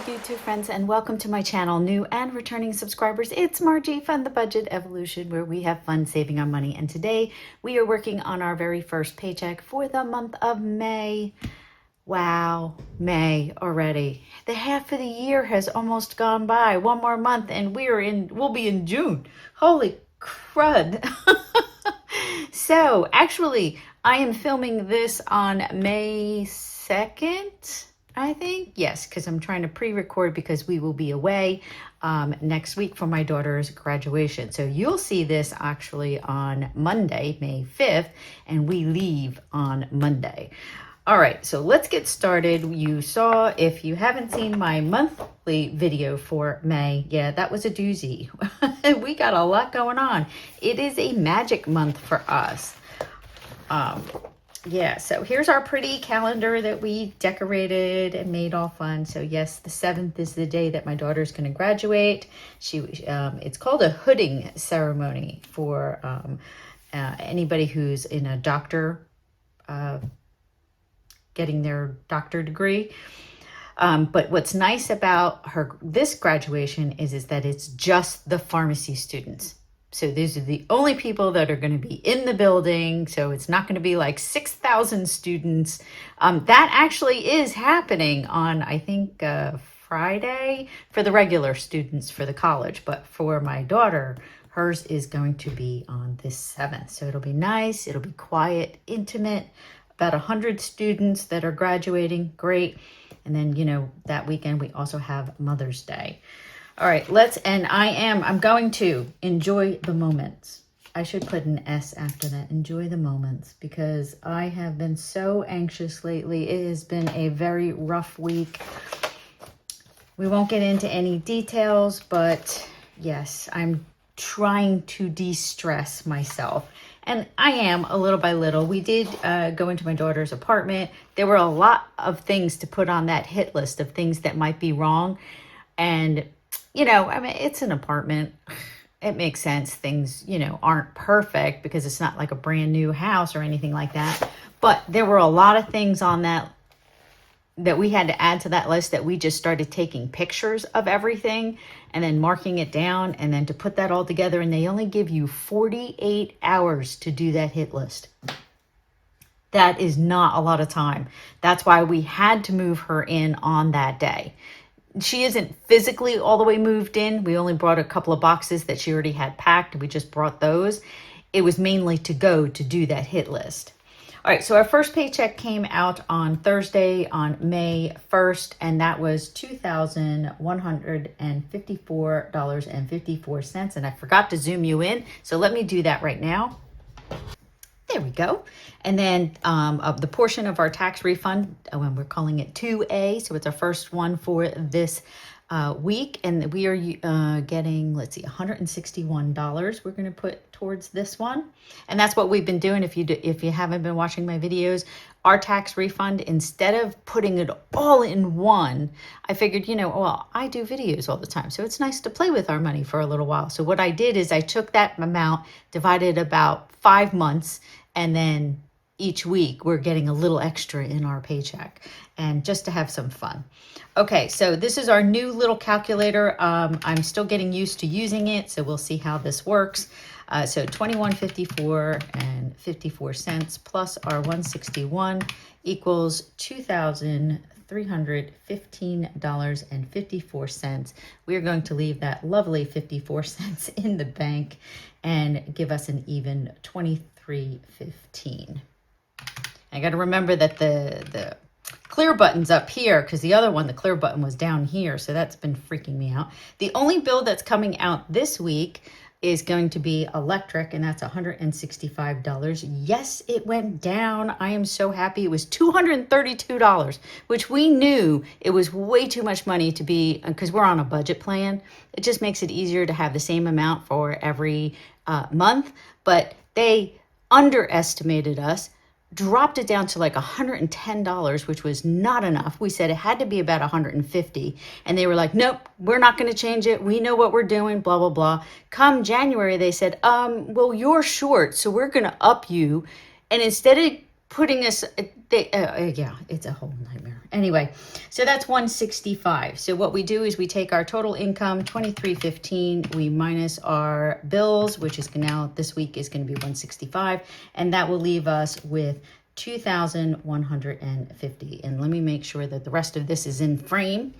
YouTube friends, and welcome to my channel, new and returning subscribers. It's Margie from the Budget Evolution, where we have fun saving our money. And today we are working on our very first paycheck for the month of May. Wow, May already. The half of the year has almost gone by. One more month and we'll be in June. Holy crud. So actually, I am filming this on May 2nd. I think, yes, because I'm trying to pre-record because we will be away next week for my daughter's graduation. So you'll see this actually on Monday, May 5th, and we leave on Monday. All right, so let's get started. You saw, if you haven't seen my monthly video for May, yeah, that was a doozy. We got a lot going on. It is a magic month for us. Yeah, so here's our pretty calendar that we decorated and made all fun. So yes, the 7th is the day that my daughter's going to graduate. It's called a hooding ceremony for anybody who's in a doctor, getting their doctor degree. But what's nice about this graduation is that it's just the pharmacy students. So these are the only people that are going to be in the building. So it's not going to be like 6,000 students. That actually is happening on, I think, Friday for the regular students for the college. But for my daughter, hers is going to be on this 7th. So it'll be nice. It'll be quiet, intimate. About 100 students that are graduating. Great. And then, you know, that weekend we also have Mother's Day. All right, I'm going to enjoy the moments. I should put an S after that, enjoy the moments, because I have been so anxious lately. It has been a very rough week. We won't get into any details, but yes, I'm trying to de-stress myself. And I am, a little by little. We did go into my daughter's apartment. There were a lot of things to put on that hit list of things that might be wrong. And you know, I mean, it's an apartment. It makes sense. Things, you know, aren't perfect because it's not like a brand new house or anything like that. But there were a lot of things on that we had to add to that list that we just started taking pictures of everything and then marking it down and then to put that all together. And they only give you 48 hours to do that hit list. That is not a lot of time. That's why we had to move her in on that day. She isn't physically all the way moved in. We only brought a couple of boxes that she already had packed. We just brought those. It was mainly to go to do that hit list. All right, so our first paycheck came out on Thursday on May 1st, and that was $2,154.54. And I forgot to zoom you in, so let me do that right now. There we go. And then of the portion of our tax refund, when we're calling it 2A, so it's our first one for this week, and we are getting, let's see, $161 we're going to put towards this one. And that's what we've been doing. If you haven't been watching my videos, our tax refund, instead of putting it all in one, I figured, you know, well, I do videos all the time, so it's nice to play with our money for a little while. So what I did is I took that amount, divided about 5 months, and then each week we're getting a little extra in our paycheck, and just to have some fun. Okay, so this is our new little calculator. I'm still getting used to using it, so we'll see how this works. So $21.54 plus our 161 equals $2,315.54. We are going to leave that lovely 54 cents in the bank and give us an even $23.15. I got to remember that the clear button's up here, because the other one, the clear button, was down here, so that's been freaking me out. The only bill that's coming out this week is going to be electric, and that's $165. Yes, it went down. I am so happy. It was $232, which we knew it was way too much money to be, because we're on a budget plan. It just makes it easier to have the same amount for every month, but they underestimated us, dropped it down to like $110, which was not enough. We said it had to be about $150. And they were like, nope, we're not going to change it. We know what we're doing, blah, blah, blah. Come January, they said, well, you're short, so we're going to up you. And instead of putting us, yeah, it's a whole nightmare. Anyway, so that's 165. So what we do is we take our total income, 2315, we minus our bills, which is now this week is going to be 165, and that will leave us with 2,150. And let me make sure that the rest of this is in frame.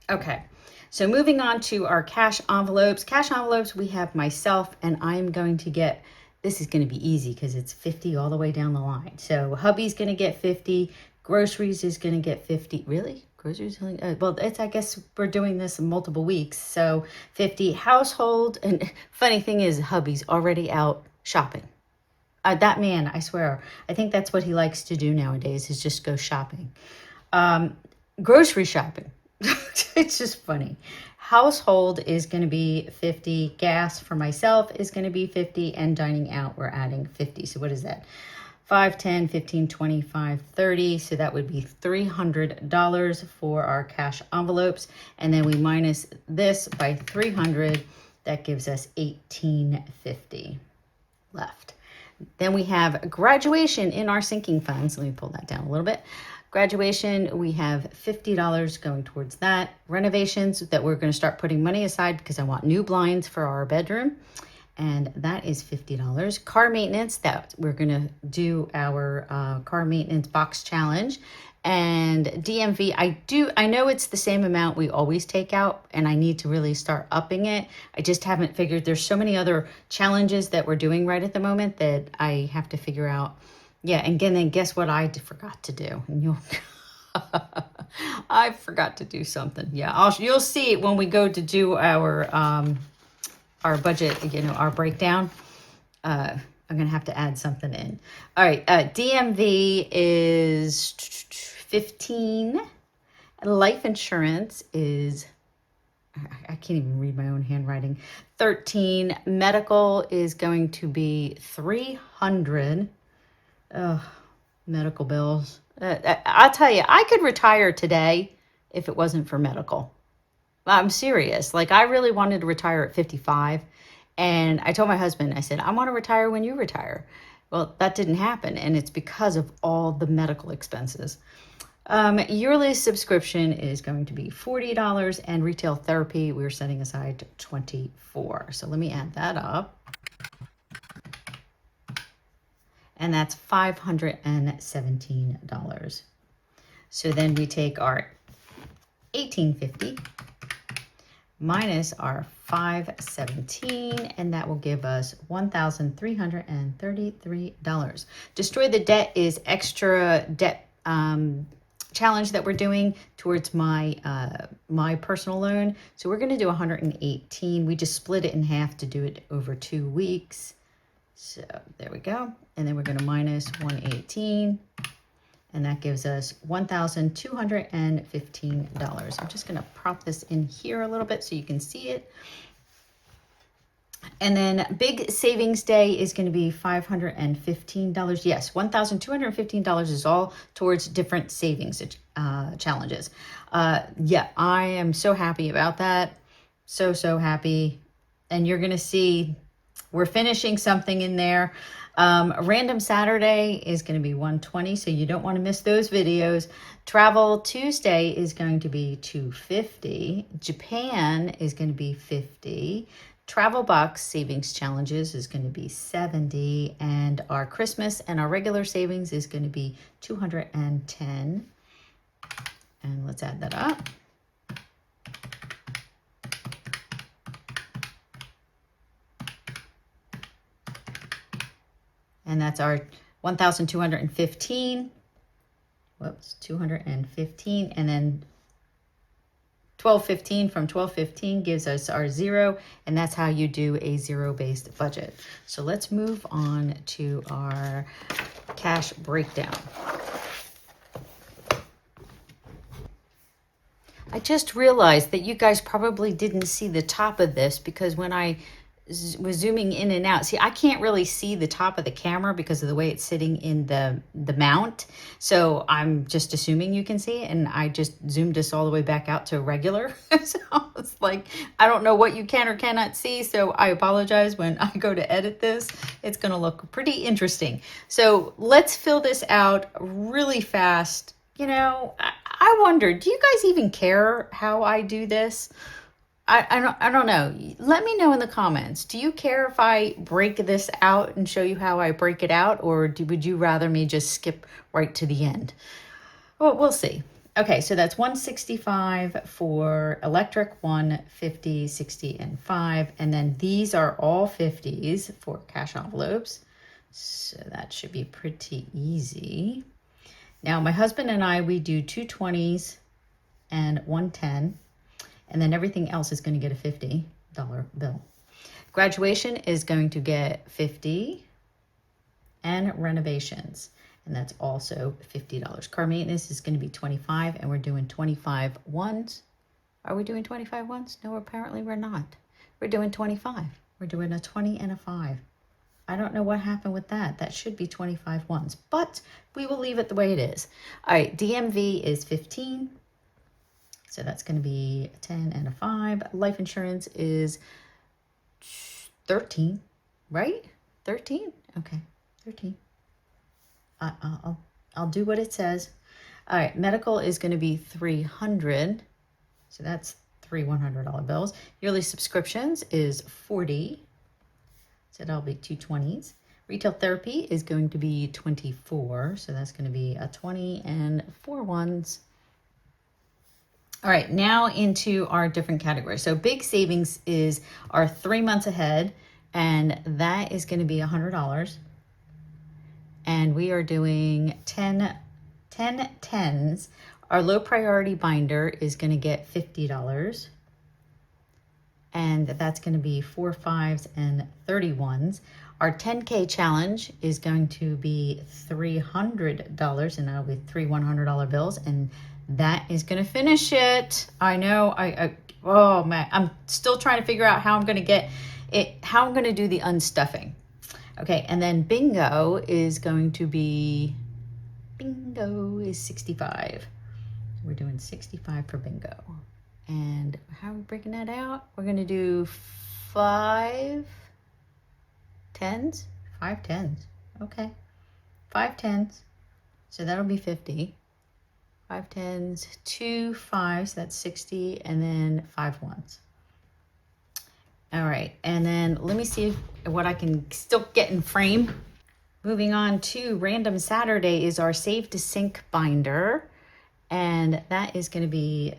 Okay. So moving on to our cash envelopes. Cash envelopes, we have myself, and I'm going to get, this is going to be easy because it's 50 all the way down the line. So hubby's going to get 50. Groceries is going to get 50. Really? Groceries? Well, it's, I guess we're doing this in multiple weeks. So 50. Household. And funny thing is, hubby's already out shopping. That man, I swear, I think that's what he likes to do nowadays, is just go shopping. Grocery shopping. It's just funny. Household is going to be 50. Gas for myself is going to be 50. And dining out, we're adding 50. So what is that? 5, 10, 15, 25, 30. So that would be $300 for our cash envelopes. And then we minus this by 300. That gives us $1,850 left. Then we have graduation in our sinking funds. Let me pull that down a little bit. Graduation, we have $50 going towards that. Renovations that we're going to start putting money aside because I want new blinds for our bedroom. And that is $50. Car maintenance, that we're going to do our car maintenance box challenge. And DMV, I know it's the same amount we always take out, and I need to really start upping it. I just haven't figured, there's so many other challenges that we're doing right at the moment that I have to figure out. Yeah, and again, then guess what I forgot to do? And you'll, I forgot to do something. Yeah, you'll see it when we go to do our budget, you know, our breakdown. I'm going to have to add something in. All right, DMV is 15. Life insurance is, I can't even read my own handwriting, 13. Medical is going to be 300. Medical bills. I'll tell you, I could retire today if it wasn't for medical. I'm serious. Like, I really wanted to retire at 55. And I told my husband, I said, I want to retire when you retire. Well, that didn't happen. And it's because of all the medical expenses. Yearly subscription is going to be $40. And retail therapy, we're setting aside $24. So let me add that up. And that's $517. So then we take our $1,850 minus our $517, and that will give us $1,333. Destroy the debt is extra debt challenge that we're doing towards my my personal loan. So we're going to do 118. We just split it in half to do it over 2 weeks. So there we go. And then we're going to minus 118. And that gives us $1,215. I'm just going to prop this in here a little bit so you can see it. And then big savings day is going to be $515. Yes, $1,215 is all towards different savings challenges. Yeah, I am so happy about that. So happy. And you're going to see we're finishing something in there. Random Saturday is going to be $120, so you don't want to miss those videos. Travel Tuesday is going to be $250. Japan is going to be $50. Travel Box Savings Challenges is going to be $70. And our Christmas and our regular savings is going to be $210. And let's add that up. And that's our 1,215. Whoops, 215. And then 1215 from 1215 gives us our 0. And that's how you do a zero-based budget. So let's move on to our cash breakdown. I just realized that you guys probably didn't see the top of this because when I was zooming in and out. See, I can't really see the top of the camera because of the way it's sitting in the mount. So I'm just assuming you can see it, and I just zoomed us all the way back out to regular. So it's like, I don't know what you can or cannot see. So I apologize when I go to edit this. It's going to look pretty interesting. So let's fill this out really fast. You know, I wonder, do you guys even care how I do this? I don't know. Let me know in the comments. Do you care if I break this out and show you how I break it out? Or would you rather me just skip right to the end? Well, we'll see. Okay, so that's 165 for electric, 150, 60, and 5. And then these are all 50s for cash envelopes. So that should be pretty easy. Now, my husband and I, we do 2 20s and 110. And then everything else is going to get a $50 bill. Graduation is going to get 50, and renovations, and that's also $50. Car maintenance is going to be 25, and we're doing 25 ones. Are we doing 25 ones? No, apparently we're not. We're doing 25. We're doing a 20 and a 5. I don't know what happened with that. That should be 25 ones, but we will leave it the way it is. All right, DMV is 15. So that's going to be a 10 and a 5. Life insurance is 13, right? 13? Okay, 13. I'll do what it says. All right, medical is going to be 300. So that's 3 $100 bills. Yearly subscriptions is 40. So that'll be 2 20s. Retail therapy is going to be 24. So that's going to be a 20 and 4 ones. All right, now into our different categories. So big savings is our 3 months ahead, and that is going to be $100. And we are doing 10 tens. Our low priority binder is going to get $50. And that's going to be 4 5s and 31s. Our 10K challenge is going to be $300, and that'll be 3 $100 bills. And that is going to finish it. I know. Oh man, I'm still trying to figure out how I'm going to get it, how I'm going to do the unstuffing. Okay, and then bingo is going to be, bingo is 65. We're doing 65 for bingo. And how are we breaking that out? We're going to do 5 10s. 5 10s. Okay. 5 10s. So that'll be 50. 5 10s, 2 5s, that's 60, and then 5 1s. All right, and then let me see what I can still get in frame. Moving on to Random Saturday is our Save to Sync binder, and that is going to be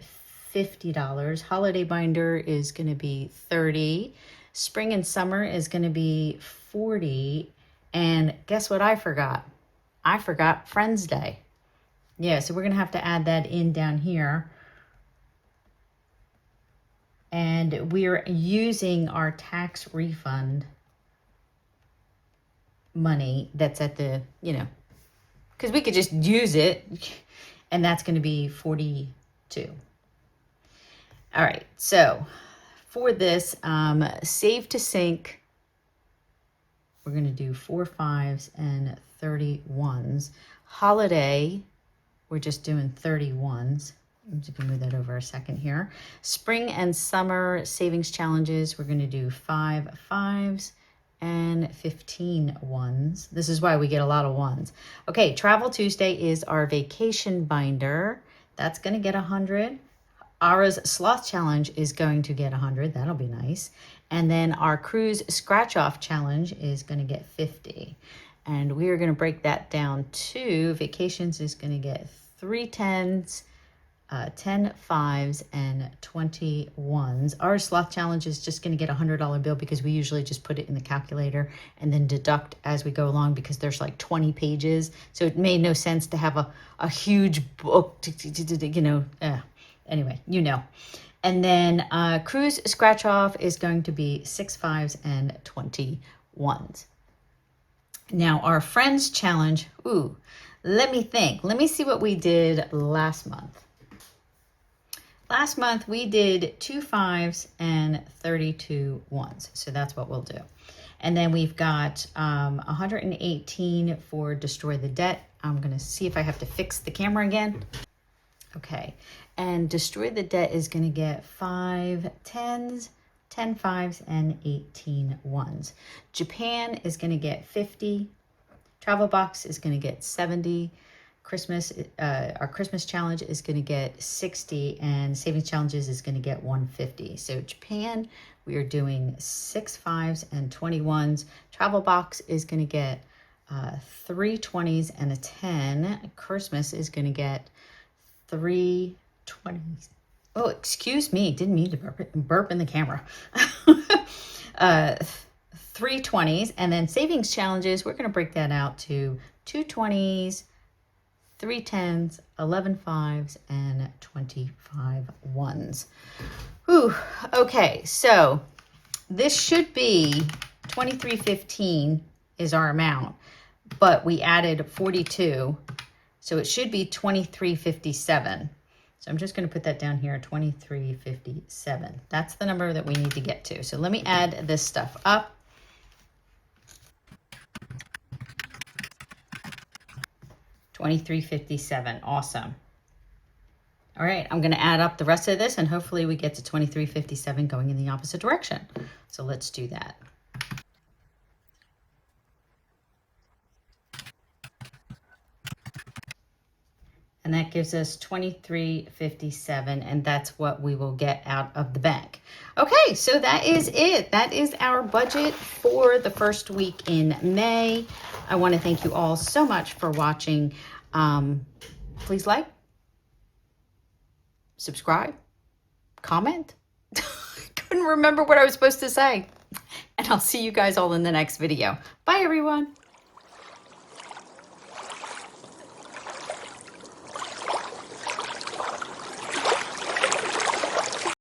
$50. Holiday binder is going to be 30. Spring and summer is going to be 40. And guess what I forgot? I forgot Friends Day. Yeah, so we're going to have to add that in down here. And we're using our tax refund money that's at the, you know, because we could just use it, and that's going to be 42. All right, so for this, Save to Sync, we're going to do 4 5s and 31s. Holiday, we're just doing 31s. I'm just going to move that over a second here. Spring and summer savings challenges, we're going to do 5 5s and 15 ones. This is why we get a lot of ones. Okay, Travel Tuesday is our vacation binder. That's going to get 100. Ara's Sloth Challenge is going to get 100. That'll be nice. And then our Cruise Scratch Off Challenge is going to get 50. And we are going to break that down to vacations is going to get 3 10s, 10 5s, and 20 1s. Our Sloth Challenge is just going to get a $100 bill because we usually just put it in the calculator and then deduct as we go along because there's like 20 pages. So it made no sense to have a huge book, you know, anyway, you know. And then Cruise Scratch Off is going to be 6 5s and 20 1s. Now our Friends Challenge, let me think. Let me see what we did last month. Last month we did 2 5s and 32 1s. So that's what we'll do. And then we've got 118 for destroy the debt. I'm going to see if I have to fix the camera again. Okay. And destroy the debt is going to get 5 10s, 10 5s, and 18 1s. Japan is going to get 50. Travel Box is going to get 70. Our Christmas challenge is going to get 60, and Savings Challenges is going to get 150. So Japan, we are doing 6 5s and 21s. Travel Box is going to get 3 20s and a 10. Christmas is going to get 3 20s. Oh, excuse me. Didn't mean to burp in the camera. 3 20s. And then Savings Challenges, we're going to break that out to 2 20s, 3 10s, 11 5s, and 25 1s. Whew. Okay, so this should be $23.15 is our amount, but we added 42, so it should be $23.57. So I'm just going to put that down here, $23.57. That's the number that we need to get to. So let me add this stuff up. $23.57. Awesome. All right, I'm going to add up the rest of this, and hopefully we get to $23.57 going in the opposite direction. So let's do that. And that gives us $23.57, and that's what we will get out of the bank. Okay, so that is it. That is our budget for the first week in May. I want to thank you all so much for watching. Please like, subscribe, comment. I couldn't remember what I was supposed to say. And I'll see you guys all in the next video. Bye, everyone.